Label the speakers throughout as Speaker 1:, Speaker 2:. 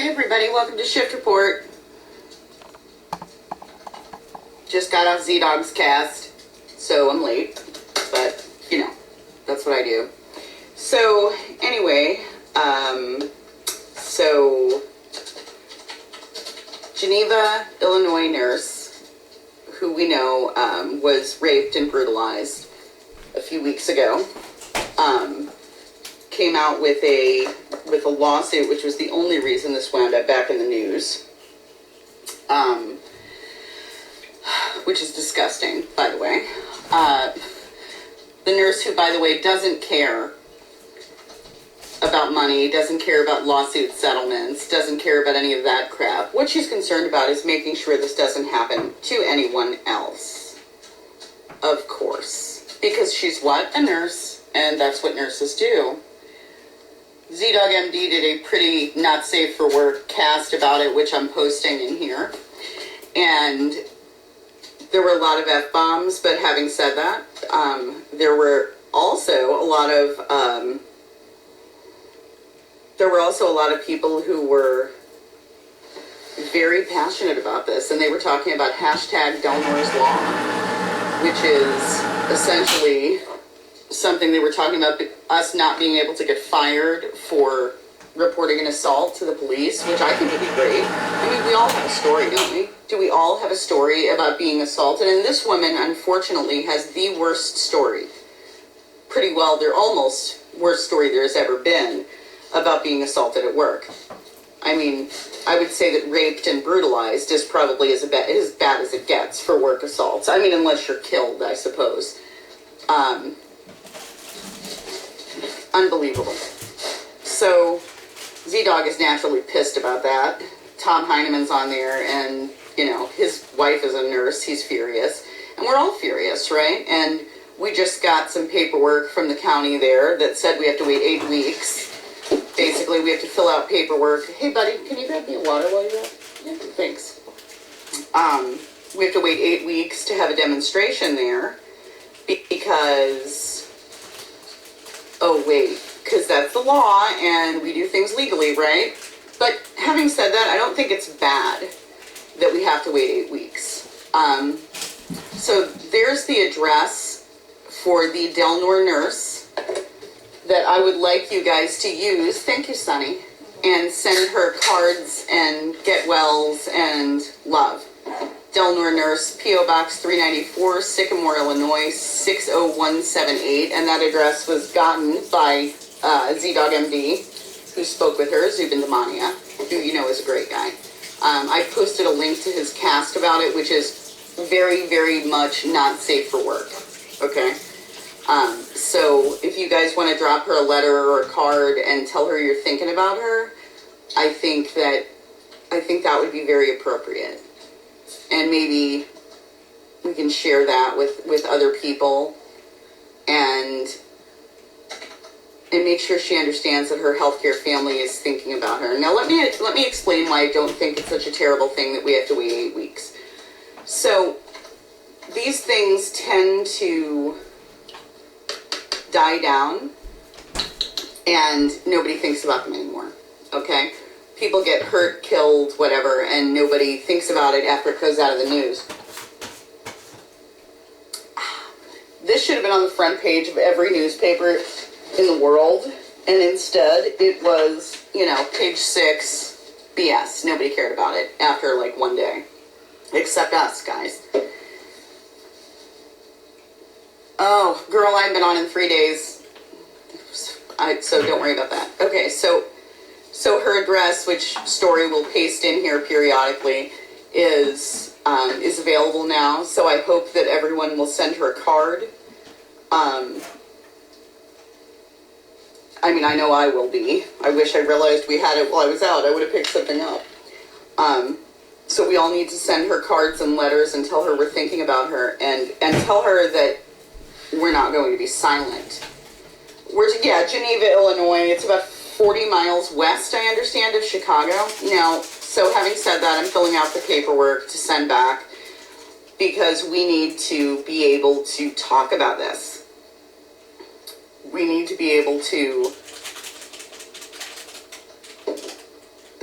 Speaker 1: everybody, welcome to Shift Report. Just got off ZDogg's cast, so I'm late, but you know, that's what I do. So anyway, Geneva, Illinois nurse, who we know was raped and brutalized a few weeks ago, came out with a lawsuit, which was the only reason this wound up back in the news, which is disgusting, by the way. The nurse, who, by the way, doesn't care about money, doesn't care about lawsuit settlements, doesn't care about any of that crap. What she's concerned about is making sure this doesn't happen to anyone else. Of course. Because she's what? A nurse, and that's what nurses do. ZDoggMD did a pretty not safe for work cast about it, which I'm posting in here. And there were a lot of F-bombs, but having said that, there were also a lot of people who were very passionate about this, and they were talking about hashtag Delnor's Law, which is essentially something they were talking about, us not being able to get fired for reporting an assault to the police, which I think would be great. I mean, we all have a story, don't we? Do we all have a story about being assaulted? And this woman, unfortunately, has the worst story. Pretty well, their almost worst story there has ever been about being assaulted at work. I mean, I would say that raped and brutalized is probably as bad as it gets for work assaults. I mean, unless you're killed, I suppose. Unbelievable. So ZDogg is naturally pissed about that. Tom Heineman's on there, and, you know, his wife is a nurse. He's furious. And we're all furious, right? And we just got some paperwork from the county there that said we have to wait 8 weeks. Basically, we have to fill out paperwork. Hey, buddy, can you grab me a water while you're up? Yeah, thanks. We have to wait 8 weeks to have a demonstration there because, because that's the law and we do things legally, right? But having said that, I don't think it's bad that we have to wait 8 weeks. So there's the address for the Delnor Nurse that I would like you guys to use. Thank you, Sunny. And send her cards and get wells and love. Delnor Nurse, P.O. Box 394, Sycamore, Illinois, 60178. And that address was gotten by ZDoggMD, who spoke with her, Zubin Damania, who you know is a great guy. I posted a link to his cast about it, which is very, very much not safe for work. Okay? So if you guys want to drop her a letter or a card and tell her you're thinking about her, I think that would be very appropriate. And maybe we can share that with other people and make sure she understands that her healthcare family is thinking about her. Now let me explain why I don't think it's such a terrible thing that we have to wait 8 weeks. So these things tend to die down and nobody thinks about them anymore. Okay? People get hurt, killed, whatever, and nobody thinks about it after it goes out of the news. This should have been on the front page of every newspaper in the world, and instead it was, page 6 BS. Nobody cared about it after like one day, except us, guys. Oh, girl, I haven't been on in 3 days, so don't worry about that. Okay, so her address, which story we'll paste in here periodically, is available now. So I hope that everyone will send her a card. I mean, I know I will be. I wish I realized we had it while I was out. I would have picked something up. So we all need to send her cards and letters and tell her we're thinking about her and tell her that we're not going to be silent. Geneva, Illinois. It's about 40 miles west, I understand, of Chicago. Now, so having said that, I'm filling out the paperwork to send back because we need to be able to talk about this. We need to be able to...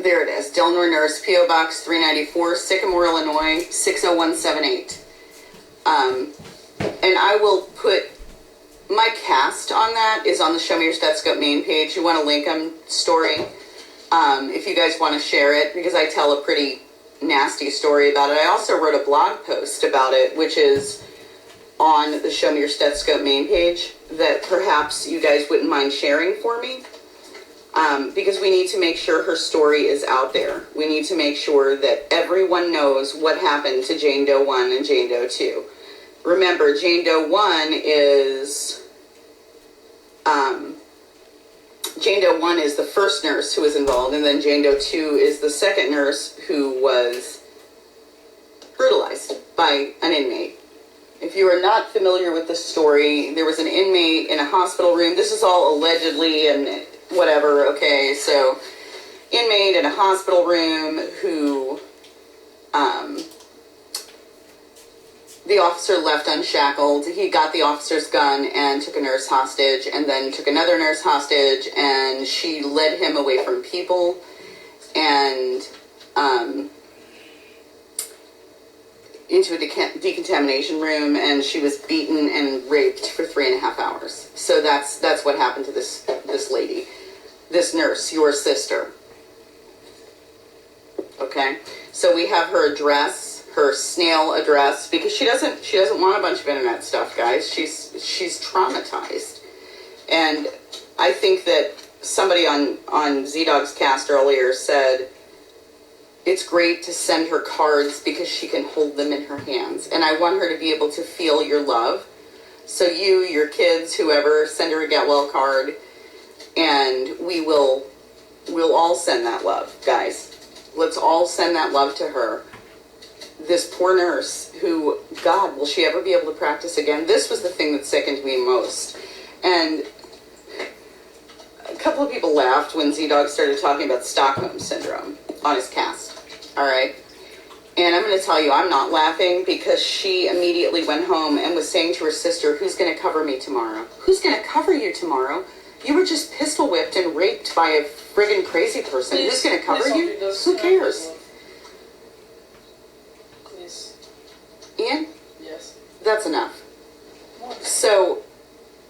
Speaker 1: There it is. Delnor Nurse, P.O. Box 394, Sycamore, Illinois, 60178. And I will put my cast on that is on the Show Me Your Stethoscope main page. You want to link them story if you guys want to share it, because I tell a pretty nasty story about it. I also wrote a blog post about it, which is on the Show Me Your Stethoscope main page, that perhaps you guys wouldn't mind sharing for me. Because we need to make sure her story is out there. We need to make sure that everyone knows what happened to Jane Doe 1 and Jane Doe 2. Remember, Jane Doe 1 is the first nurse who was involved, and then Jane Doe 2 is the second nurse who was brutalized by an inmate. If you are not familiar with the story, there was an inmate in a hospital room. This is all allegedly and whatever, okay? So, inmate in a hospital room who the officer left unshackled. He got the officer's gun and took a nurse hostage, and then took another nurse hostage, and she led him away from people, and into a decontamination room, and she was beaten and raped for 3.5 hours. So that's what happened to this lady, this nurse, your sister. Okay, so we have her address, her snail address, because she doesn't want a bunch of internet stuff, guys. She's traumatized, and I think that somebody on ZDogg's cast earlier said it's great to send her cards because she can hold them in her hands, and I want her to be able to feel your love. So you, your kids, whoever, send her a get well card, and we'll all send that love, guys. Let's all send that love to her. This poor nurse who, God, will she ever be able to practice again? This was the thing that sickened me most. And a couple of people laughed when ZDogg started talking about Stockholm Syndrome on his cast. All right? And I'm going to tell you, I'm not laughing, because she immediately went home and was saying to her sister, who's going to cover me tomorrow? Who's going to cover you tomorrow? You were just pistol whipped and raped by a friggin' crazy person. Who's going to cover you? Who cares?
Speaker 2: Please.
Speaker 1: Ian?
Speaker 2: Yes.
Speaker 1: That's enough.
Speaker 2: What?
Speaker 1: So,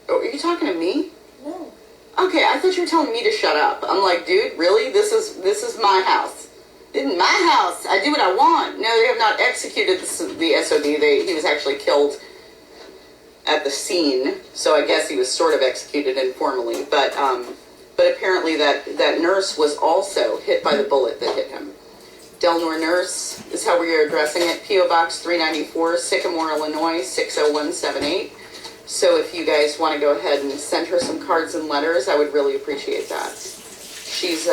Speaker 1: are you talking to me?
Speaker 2: No.
Speaker 1: Okay, I thought you were telling me to shut up. I'm like, dude, really? This is my house. In my house, I do what I want. No, they have not executed the SOD. He was actually killed at the scene, so I guess he was sort of executed informally. But apparently that nurse was also hit by the bullet that hit him. Delnor Nurse is how we are addressing it. P.O. Box 394, Sycamore, Illinois, 60178. So if you guys want to go ahead and send her some cards and letters, I would really appreciate that. She's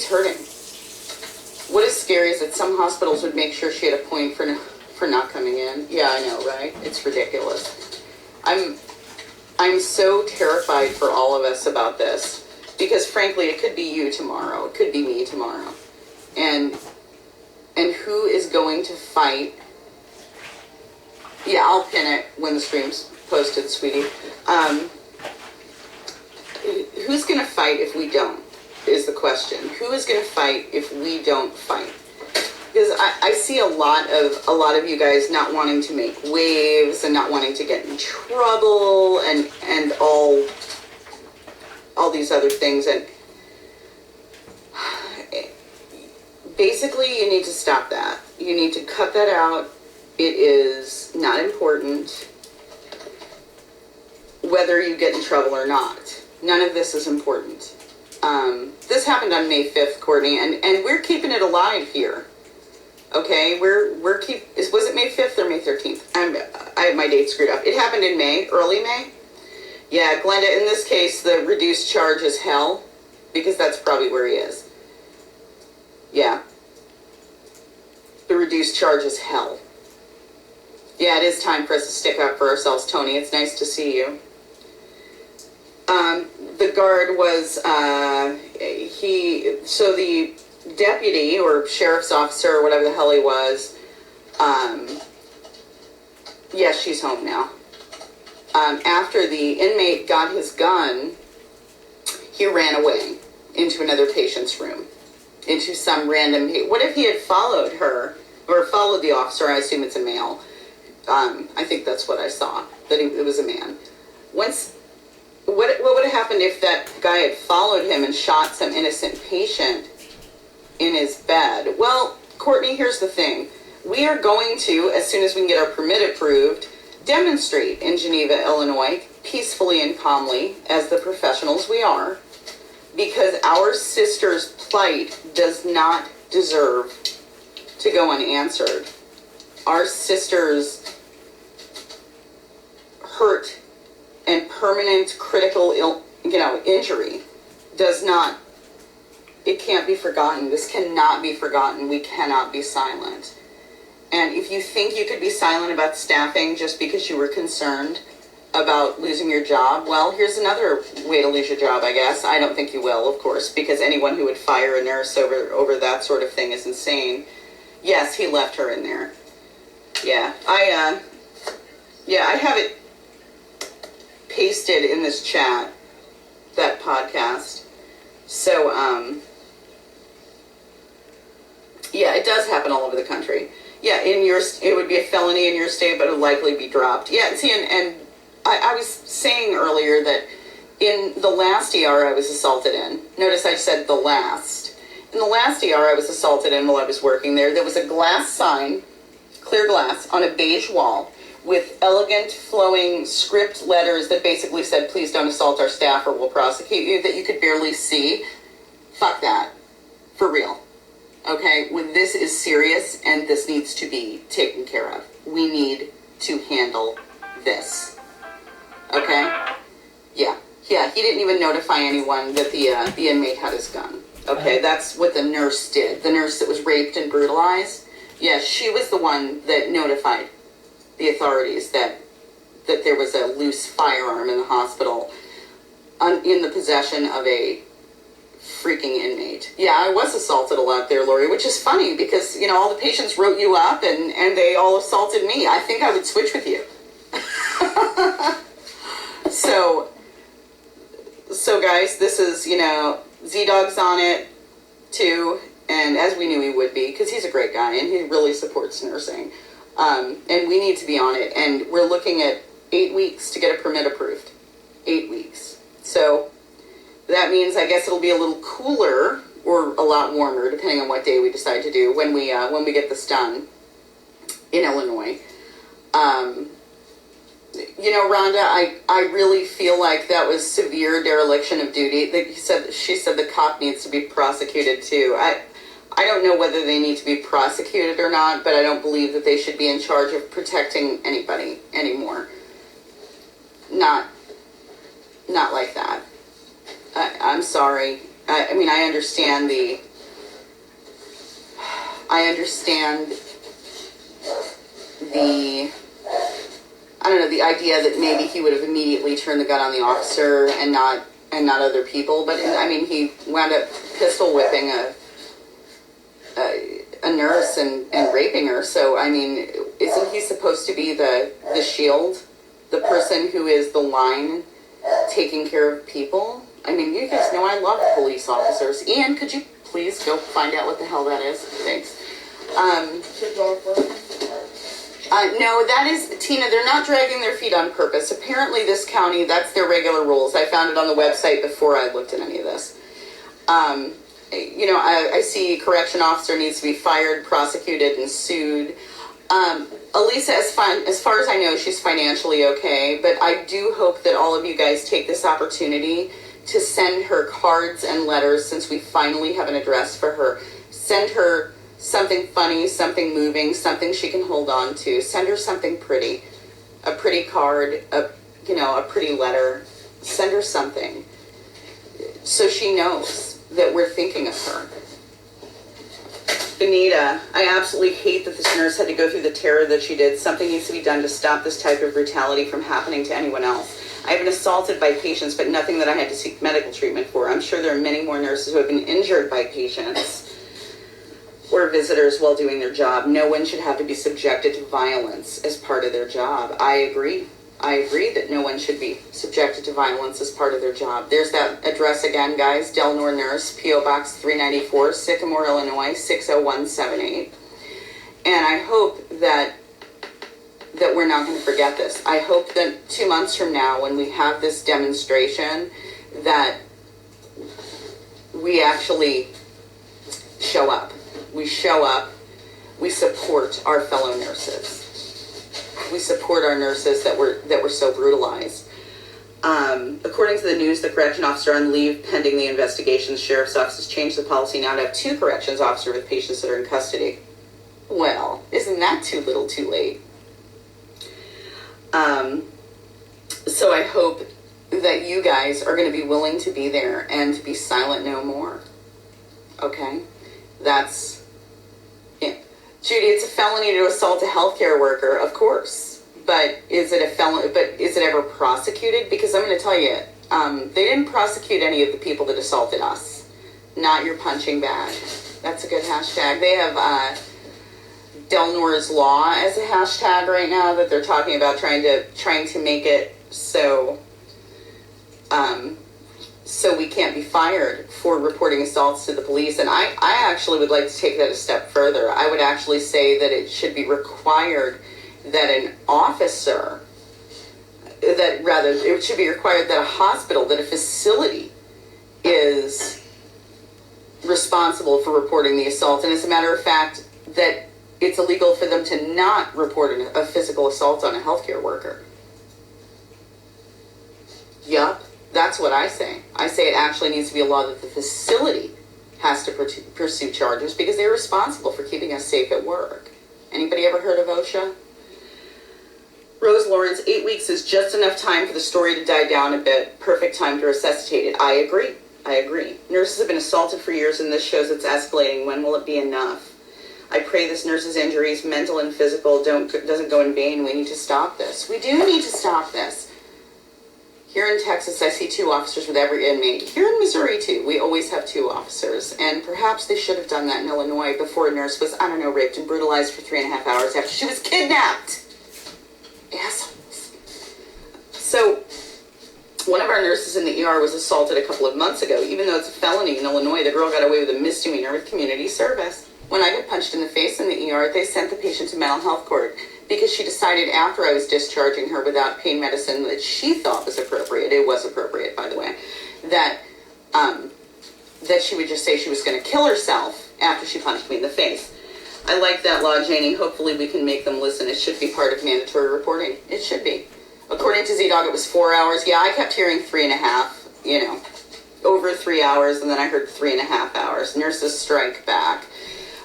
Speaker 1: hurting. What is scary is that some hospitals would make sure she had a point for not coming in. Yeah, I know, right? It's ridiculous. I'm so terrified for all of us about this, because frankly, it could be you tomorrow. It could be me tomorrow. And who is going to fight? Yeah, I'll pin it when the stream's posted, sweetie. Who's going to fight if we don't, is the question. Who is going to fight if we don't fight? Because I see a lot of you guys not wanting to make waves and not wanting to get in trouble and all these other things. And basically, you need to stop that. You need to cut that out. It is not important whether you get in trouble or not. None of this is important. This happened on May 5th, Courtney, and we're keeping it alive here. Okay, was it May 5th or May 13th? I have my date screwed up. It happened in May, early May. Yeah, Glenda, in this case, the reduced charge is hell, because that's probably where he is. Yeah. The reduced charge is hell. Yeah, it is time for us to stick up for ourselves, Tony. It's nice to see you. The guard was, so the deputy or sheriff's officer or whatever the hell he was, yeah, she's home now. After the inmate got his gun, he ran away into another patient's room. into some random, what if he had followed her, or followed the officer? I assume it's a male. I think that's what I saw, that it was a man. What would have happened if that guy had followed him and shot some innocent patient in his bed? Well, Courtney, here's the thing. We are going to, as soon as we can get our permit approved, demonstrate in Geneva, Illinois, peacefully and calmly, as the professionals we are, because our sister's plight does not deserve to go unanswered. Our sister's hurt and permanent critical injury does not, it can't be forgotten. This cannot be forgotten. We cannot be silent. And if you think you could be silent about staffing just because you were concerned about losing your job, well, here's another way to lose your job, I guess. I don't think you will, of course, because anyone who would fire a nurse over that sort of thing is insane. Yes, he left her in there. Yeah, I have it pasted in this chat, that podcast. So, yeah, it does happen all over the country. Yeah, it would be a felony in your state, but it would likely be dropped. Yeah, see, and I was saying earlier that in the last ER I was assaulted in, notice I said the last. In the last ER I was assaulted in while I was working there was a glass sign, clear glass, on a beige wall with elegant flowing script letters that basically said, please don't assault our staff or we'll prosecute you, that you could barely see. Fuck that. For real. Okay, when this is serious and this needs to be taken care of. We need to handle this. Okay? Yeah, he didn't even notify anyone that the inmate had his gun. Okay, that's what the nurse did. The nurse that was raped and brutalized. Yeah, she was the one that notified the authorities that there was a loose firearm in the hospital in the possession of a freaking inmate. Yeah, I was assaulted a lot there, Lori, which is funny because, all the patients wrote you up and they all assaulted me. I think I would switch with you. So guys, this is, Z-Dog's on it too, and as we knew he would be, because he's a great guy and he really supports nursing. And we need to be on it, and we're looking at 8 weeks to get a permit approved. 8 weeks. So that means I guess it'll be a little cooler or a lot warmer, depending on what day we decide to do when we get this done in Illinois. Rhonda, I really feel like that was severe dereliction of duty. She said the cop needs to be prosecuted too. I don't know whether they need to be prosecuted or not, but I don't believe that they should be in charge of protecting anybody anymore. Not like that. I'm sorry. I mean, I understand the idea that maybe he would have immediately turned the gun on the officer and not other people. But I mean, he wound up pistol whipping a nurse and raping her. So I mean, isn't he supposed to be the shield, the person who is the line taking care of people? I mean, you guys know I love police officers. Ian, could you please go find out what the hell that is? Thanks. No, that is, Tina, they're not dragging their feet on purpose. Apparently this county, that's their regular rules. I found it on the website before I looked at any of this. I see correction officer needs to be fired, prosecuted, and sued. Elisa, as far as I know, she's financially okay, but I do hope that all of you guys take this opportunity to send her cards and letters, since we finally have an address for her. Send her something funny, something moving, something she can hold on to. Send her something pretty, a pretty card, a pretty letter. Send her something so she knows that we're thinking of her. Benita, I absolutely hate that this nurse had to go through the terror that she did. Something needs to be done to stop this type of brutality from happening to anyone else. I have been assaulted by patients, but nothing that I had to seek medical treatment for. I'm sure there are many more nurses who have been injured by patients or visitors while doing their job. No one should have to be subjected to violence as part of their job. I agree. I agree that no one should be subjected to violence as part of their job. There's that address again, guys. Delnor Nurse, P.O. Box 394, Sycamore, Illinois, 60178. And I hope that we're not going to forget this. I hope that 2 months from now, when we have this demonstration, that we actually show up. We show up. We support our fellow nurses. We support our nurses that were so brutalized. According to the news, the correction officer on leave pending the investigation, the sheriff's office has changed the policy now to have 2 corrections officers with patients that are in custody. Well, isn't that too little too late? So I hope that you guys are going to be willing to be there and to be silent no more. Okay? That's, yeah. Judy, it's a felony to assault a healthcare worker, of course. But is it a felony? But is it ever prosecuted? Because I'm going to tell you, they didn't prosecute any of the people that assaulted us. Not your punching bag. That's a good hashtag. They have Delnor's Law as a hashtag right now that they're talking about trying to make it so so we can't be fired for reporting assaults to the police. And I actually would like to take that a step further. I would actually say that it should be required that an officer, it should be required that a hospital, that a facility is responsible for reporting the assault. And as a matter of fact, that it's illegal for them to not report a physical assault on a healthcare worker. Yup, that's what I say. I say it actually needs to be a law that the facility has to pursue charges because they're responsible for keeping us safe at work. Anybody ever heard of OSHA? Rose Lawrence, 8 weeks is just enough time for the story to die down a bit. Perfect time to resuscitate it. I agree. Nurses have been assaulted for years and this shows it's escalating. When will it be enough? I pray this nurse's injuries, mental and physical, doesn't go in vain. We need to stop this. We do need to stop this. Here in Texas, I see 2 officers with every inmate. Here in Missouri, too, we always have 2 officers. And perhaps they should have done that in Illinois before a nurse was, I don't know, raped and brutalized for 3.5 hours after she was kidnapped. Assholes. So, one of our nurses in the ER was assaulted a couple of months ago. Even though it's a felony in Illinois, the girl got away with a misdemeanor with community service. When I got punched in the face in the ER, they sent the patient to mental health court because she decided after I was discharging her without pain medicine that she thought was appropriate, it was appropriate, by the way, that she would just say she was going to kill herself after she punched me in the face. I like that law, Janie. Hopefully we can make them listen. It should be part of mandatory reporting. It should be. According to ZDogg, it was 4 hours. Yeah, I kept hearing 3.5, over 3 hours, and then I heard 3.5 hours. Nurses strike back.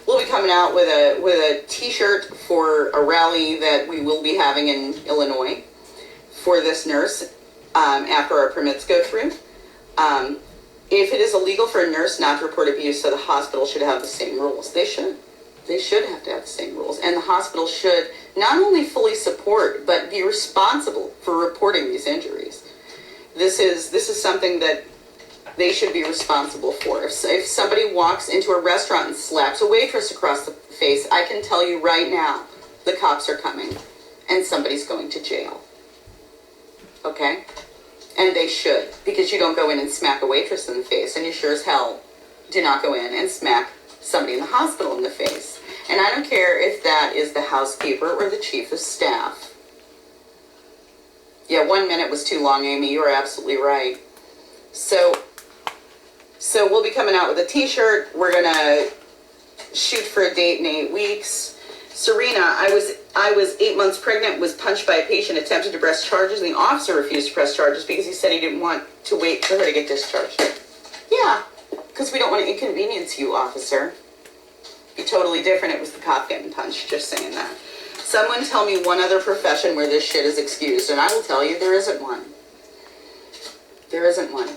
Speaker 1: We'll be coming out with a t-shirt for a rally that we will be having in Illinois for this nurse after our permits go through. If it is illegal for a nurse not to report abuse, so the hospital should have the same rules. They should. They should have to have the same rules. And the hospital should not only fully support, but be responsible for reporting these injuries. This is something that they should be responsible for. If somebody walks into a restaurant and slaps a waitress across the face, I can tell you right now, the cops are coming and somebody's going to jail. Okay? And they should, because you don't go in and smack a waitress in the face, and you sure as hell do not go in and smack somebody in the hospital in the face. And I don't care if that is the housekeeper or the chief of staff. Yeah, 1 minute was too long, Amy. You are absolutely right. So we'll be coming out with a t-shirt. We're going to shoot for a date in 8 weeks. Serena, I was 8 months pregnant, was punched by a patient, attempted to press charges, and the officer refused to press charges because he said he didn't want to wait for her to get discharged. Yeah, because we don't want to inconvenience you, officer. Be totally different. It was the cop getting punched, just saying that. Someone tell me one other profession where this shit is excused, and I will tell you there isn't one. There isn't one.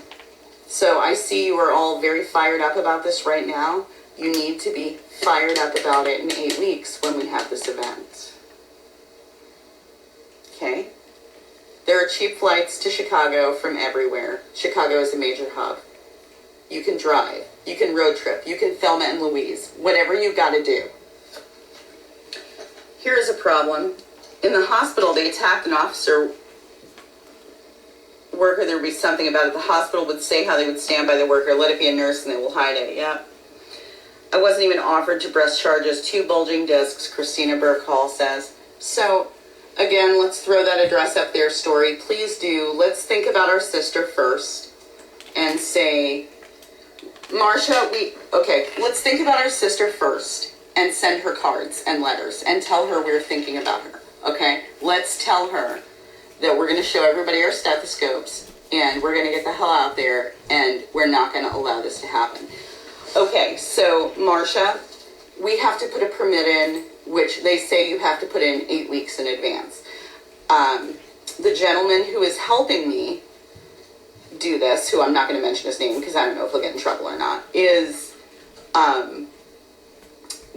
Speaker 1: So I see you are all very fired up about this right now. You need to be fired up about it in 8 weeks when we have this event. Okay? There are cheap flights to Chicago from everywhere. Chicago is a major hub. You can drive. You can road trip. You can Thelma and Louise. Whatever you got to do. Here is a problem. In the hospital, they attacked an officer worker, there would be something about it. The hospital would say how they would stand by the worker, let it be a nurse, and they will hide it. Yep. I wasn't even offered to breast charges, 2 bulging discs, Christina Burke Hall says. So, again, let's throw that address up there, Story. Please do. Let's think about our sister first and say, Marcia, let's think about our sister first and send her cards and letters and tell her we're thinking about her, okay? Let's tell her that we're going to show everybody our stethoscopes and we're going to get the hell out there and we're not going to allow this to happen. Okay, so Marcia, we have to put a permit in, which they say you have to put in 8 weeks in advance. The gentleman who is helping me do this, who I'm not going to mention his name because I don't know if he'll get in trouble or not, is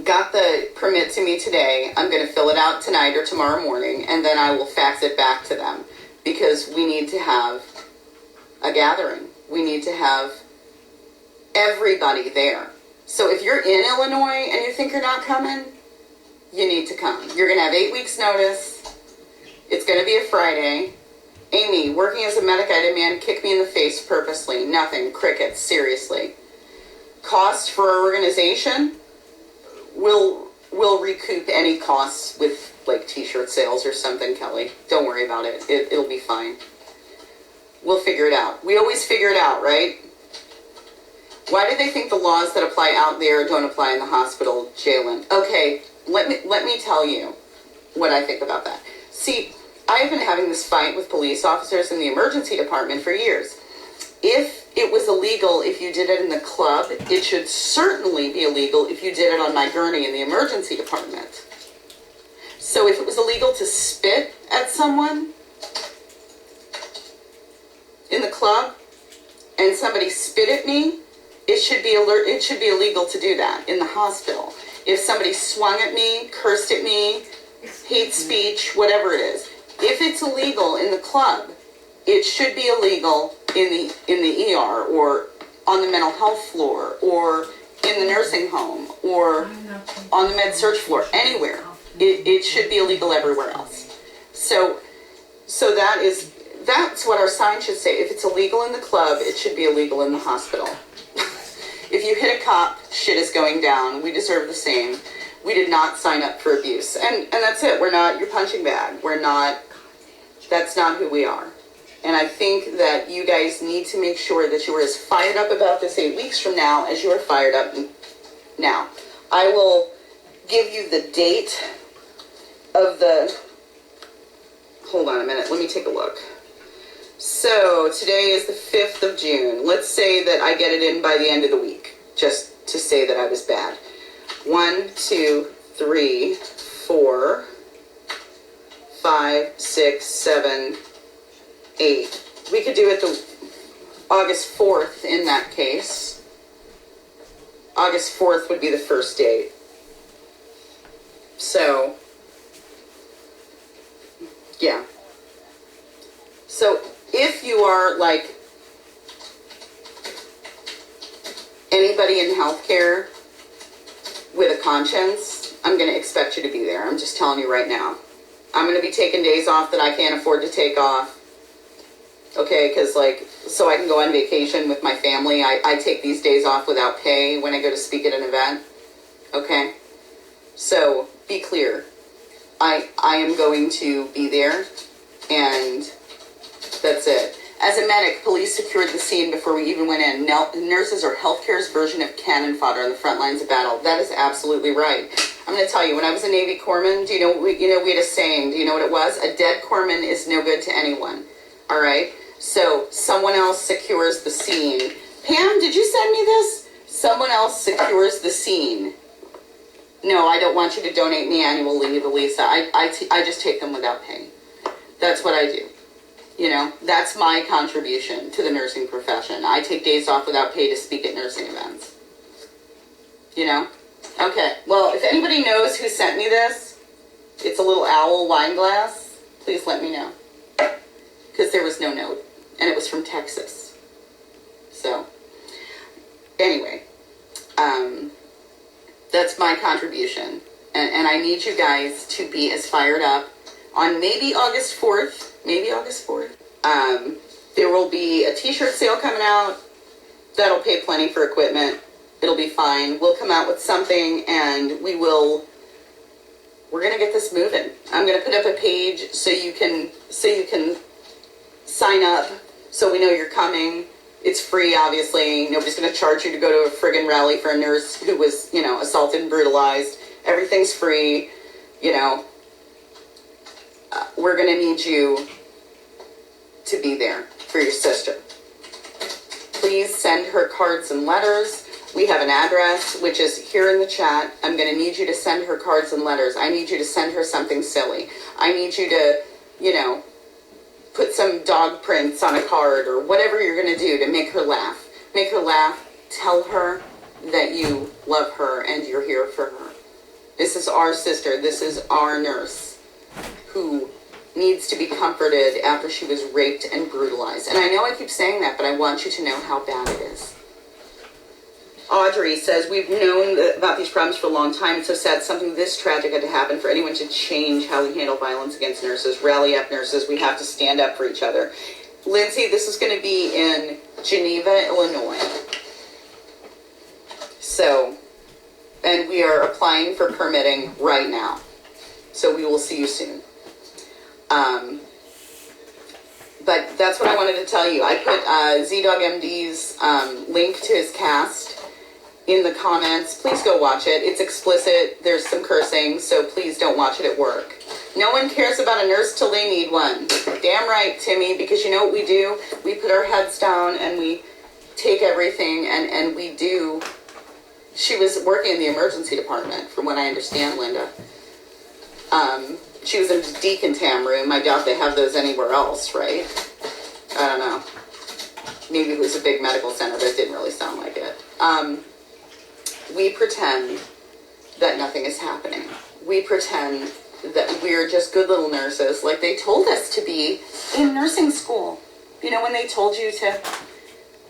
Speaker 1: got the permit to me today. I'm going to fill it out tonight or tomorrow morning, and then I will fax it back to them because we need to have a gathering. We need to have everybody there. So if you're in Illinois and you think you're not coming, you need to come. You're going to have 8 weeks notice. It's going to be a Friday. Amy, working as a medic, I had a man kick me in the face purposely. Nothing. Crickets. Seriously. Cost for our organization? We'll recoup any costs with like t-shirt sales or something, Kelly. Don't worry about it. It'll be fine. We'll figure it out. We always figure it out, right? Why do they think the laws that apply out there don't apply in the hospital, Jalen? Okay, let me tell you what I think about that. See, I've been having this fight with police officers in the emergency department for years. If it was illegal if you did it in the club, it should certainly be illegal if you did it on my gurney in the emergency department. So if it was illegal to spit at someone in the club and somebody spit at me, it should be illegal to do that in the hospital. If somebody swung at me, cursed at me, hate speech, whatever it is, if it's illegal in the club, it should be illegal in the ER or on the mental health floor or in the nursing home or on the med surg floor, anywhere. It should be illegal everywhere else. So that's what our sign should say. If it's illegal in the club, it should be illegal in the hospital. If you hit a cop, shit is going down. We deserve the same. We did not sign up for abuse. And that's it. We're not your punching bag. That's not who we are. And I think that you guys need to make sure that you are as fired up about this 8 weeks from now as you are fired up now. I will give you the date of hold on a minute. Let me take a look. So today is the 5th of June. Let's say that I get it in by the end of the week, just to say that I was bad. 1, 2, 3, 4, 5, 6, 7, 8. We could do it the August 4th in that case. August 4th would be the first date. So, yeah. So, if you are like anybody in healthcare with a conscience, I'm going to expect you to be there. I'm just telling you right now. I'm going to be taking days off that I can't afford to take off. Okay, because so I can go on vacation with my family. I take these days off without pay when I go to speak at an event. Okay? So, be clear. I am going to be there, and that's it. As a medic, police secured the scene before we even went in. Nurses are healthcare's version of cannon fodder on the front lines of battle. That is absolutely right. I'm going to tell you, when I was a Navy corpsman, we had a saying. Do you know what it was? A dead corpsman is no good to anyone. All right? So someone else secures the scene. Pam, did you send me this? Someone else secures the scene. No, I don't want you to donate me annual leave, Elisa. I just take them without pay. That's what I do. That's my contribution to the nursing profession. I take days off without pay to speak at nursing events. Okay, well, if anybody knows who sent me this, it's a little owl wine glass, please let me know. Because there was no note, and it was from Texas. So, anyway, that's my contribution. And I need you guys to be as fired up on maybe August 4th, There will be a t-shirt sale coming out. That'll pay plenty for equipment. It'll be fine. We'll come out with something, and we're going to get this moving. I'm going to put up a page so you can sign up so we know you're coming. It's free, obviously. Nobody's going to charge you to go to a friggin' rally for a nurse who was, assaulted and brutalized. Everything's free. We're going to need you to be there for your sister. Please send her cards and letters. We have an address, which is here in the chat. I'm going to need you to send her cards and letters. I need you to send her something silly. I need you to, put some dog prints on a card or whatever you're going to do to make her laugh. Make her laugh. Tell her that you love her and you're here for her. This is our sister. This is our nurse who needs to be comforted after she was raped and brutalized. And I know I keep saying that, but I want you to know how bad it is. Audrey says, we've known about these problems for a long time. It's so sad something this tragic had to happen for anyone to change how we handle violence against nurses. Rally up, nurses. We have to stand up for each other. Lindsay, this is going to be in Geneva, Illinois. So, and we are applying for permitting right now. So we will see you soon. But that's what I wanted to tell you. I put ZDoggMD's link to his cast in the comments. Please go watch it. It's explicit. There's some cursing, so please don't watch it at work. No one cares about a nurse till they need one. Damn right, Timmy, because you know what we do? We put our heads down and we take everything and we do. She was working in the emergency department, from what I understand, Linda. She was in the decontam room. I doubt they have those anywhere else, right? I don't know. Maybe it was a big medical center, but it didn't really sound like it. We pretend that nothing is happening. We pretend that we're just good little nurses, like they told us to be in nursing school. When they told you to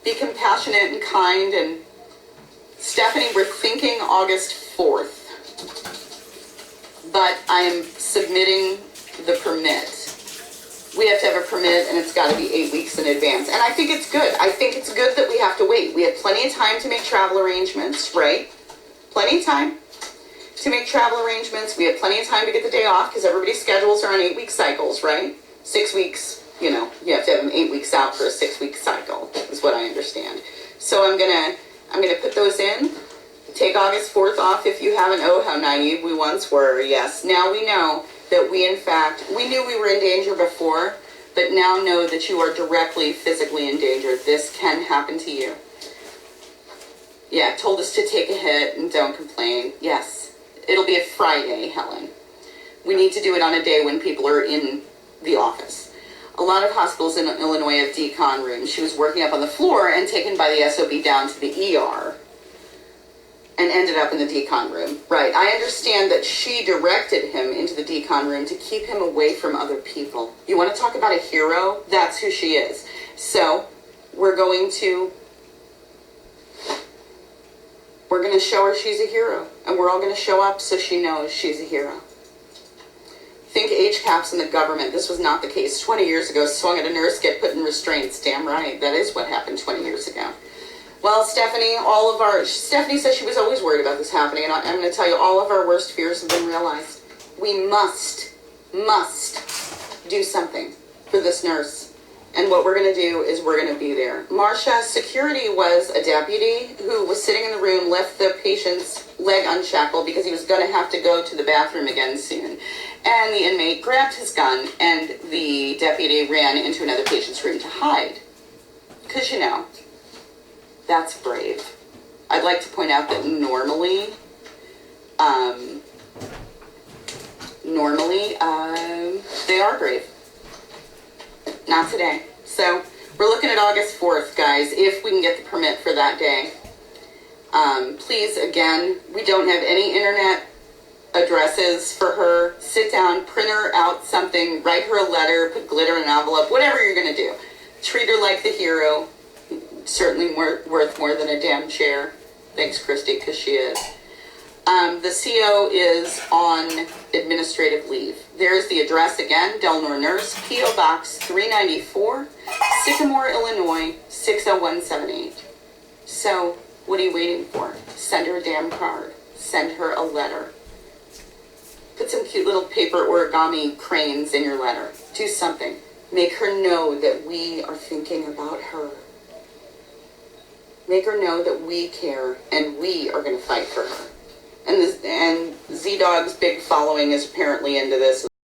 Speaker 1: be compassionate and kind. And Stephanie, we're thinking August 4th. But I am submitting the permit. We have to have a permit, and it's got to be 8 weeks in advance. And I think it's good. I think it's good that we have to wait. We have plenty of time to make travel arrangements, right? Plenty of time to make travel arrangements. We have plenty of time to get the day off because everybody's schedules are on 8-week cycles, right? 6 weeks, you have to have them 8 weeks out for a 6-week cycle, is what I understand. So I'm gonna put those in. Take August 4th off if you haven't. Oh, how naive we once were. Yes. Now we know that we knew we were in danger before, but now know that you are directly, physically in danger. This can happen to you. Yeah, told us to take a hit and don't complain. Yes. It'll be a Friday, Helen. We need to do it on a day when people are in the office. A lot of hospitals in Illinois have decon rooms. She was working up on the floor and taken by the SOB down to the ER. And ended up in the decon room. Right. I understand that she directed him into the decon room to keep him away from other people. You want to talk about a hero? That's who she is. So we're going to show her she's a hero. And we're all going to show up so she knows she's a hero. Think age caps in the government. This was not the case 20 years ago. Swung at a nurse, get put in restraints. Damn right. That is what happened 20 years ago. Well, Stephanie says she was always worried about this happening, and I'm going to tell you, all of our worst fears have been realized. We must do something for this nurse. And what we're going to do is we're going to be there. Marcia, security was a deputy who was sitting in the room, left the patient's leg unshackled because he was going to have to go to the bathroom again soon. And the inmate grabbed his gun, and the deputy ran into another patient's room to hide. Because, that's brave. I'd like to point out that normally they are brave. Not today. So we're looking at August 4th, guys, if we can get the permit for that day. Please, again, we don't have any internet addresses for her. Sit down, print her out something, write her a letter, put glitter in an envelope, whatever you're going to do. Treat her like the hero. Certainly worth more than a damn chair. Thanks, Christy, because she is. The CO is on administrative leave. There's the address again, Delnor Nurse, P.O. Box 394, Sycamore, Illinois, 60178. So, what are you waiting for? Send her a damn card. Send her a letter. Put some cute little paper origami cranes in your letter. Do something. Make her know that we are thinking about her. Make her know that we care and we are going to fight for her. And ZDogg's big following is apparently into this